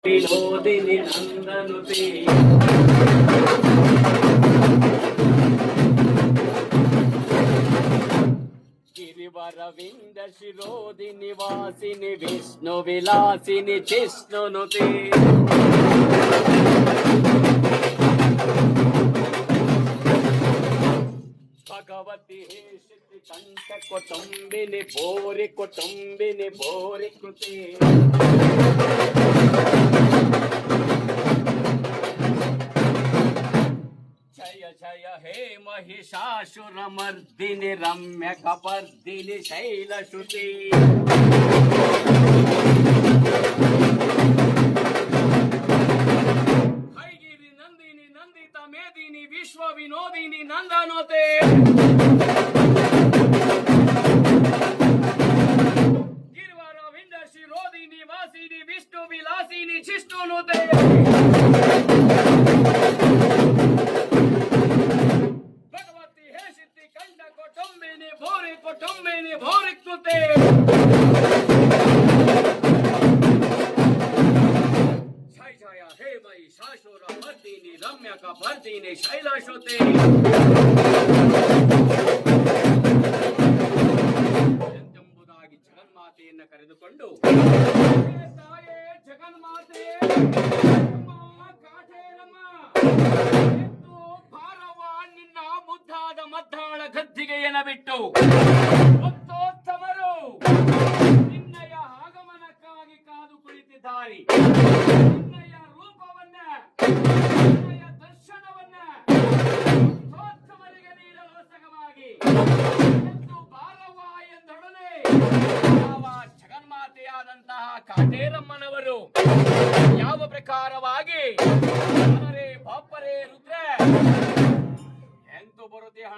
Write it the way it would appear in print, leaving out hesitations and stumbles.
ವಿನೋದಿನಿ ನಂದನುತೆ ಗಿರಿವರವಿಂದ ಶಿರೋದಿನಿ ವಾಸಿನಿ ವಿಷ್ಣು ವಿಲಾಸಿನಿ ಚಿಷ್ಣುನುತೆ ಭಗವತಿ ಹೇಷಿತಿ ಕಂಠ ಕೊಟುಂಬಿನಿ ಭೋರಿ ಕುಟುಂಬಿನಿ ಭೋರಿ ಕೃತಿ ಜಯ ಜಯ ಹೇ ಮಹಿಷಾಸುರ ಮರ್ದಿನಿ ರಮ್ಯ ಕಪರ್ದಿನಿ ಶೈಲಶ್ರುತಿ ಹೈಗಿರಿ ನಂದಿನಿ ನಂದಿತ ಮೇದಿನಿ ವಿಶ್ವ ವಿನೋದಿನಿ ನಂದನೋತೆ ಗಿರಿವರ ವಿಂದ ಶಿರೋದಿನಿ ವಾಸಿನಿ ವಿಷ್ಣು ವಿಲಾಸಿನಿ ಚಿಷ್ಟುನುತೆ ಭಗವತಿ ಹೇಷಿತಿ ಕಂಠ ಕೊಟುಂಬಿನಿ ಭೋರಿ ಕುಟುಂಬಿನಿ ಭೋರಿ ಕೃತೆ ಜಯ ಜಯ ಹೇ ಮಹಿಷಾಸುರ ಮರ್ದಿನಿ ರಮ್ಯ ಕಪರ್ದಿನಿ ಶೈಲಶ್ರುತಿ ಎಂಬುದಾಗಿ ಜಗನ್ಮಾತೆಯನ್ನ ಕರೆದುಕೊಂಡು ತಾಯೇ ಜಗನ್ಮಾತೆ ಕಾಟೇರಮ್ಮ ಎತ್ತು ಭಾರವ ನಿನ್ನ ಮುದ್ದಾದ ಮದ್ದಾಳ ಗದ್ದಿಗೆಯನ್ನ ಬಿಟ್ಟು ಭಕ್ತೋತ್ತಮರು ನಿನ್ನಯ ಆಗಮನಕ್ಕಾಗಿ ಕಾದು ಕುಳಿತಿದ್ದಾರೆ. ನಿನ್ನಯ ರೂಪವನ್ನ ನಿನ್ನಯ ದರ್ಶನವನ್ನ ಭಕ್ತೋತ್ತಮರಿಗೆ ನೀಡಲು ಸಗವಾಗಿ ಎತ್ತು ಭಾರವ ಎಂದೊಡನೆ ಯಾವ ಜಗನ್ಮಾತೆಯಾದಂತಹ ಕಾಟೇರಮ್ಮನವರು ಯಾವ ಪ್ರಕಾರವಾಗಿ ಬಾಪರೇ ರುದ್ರ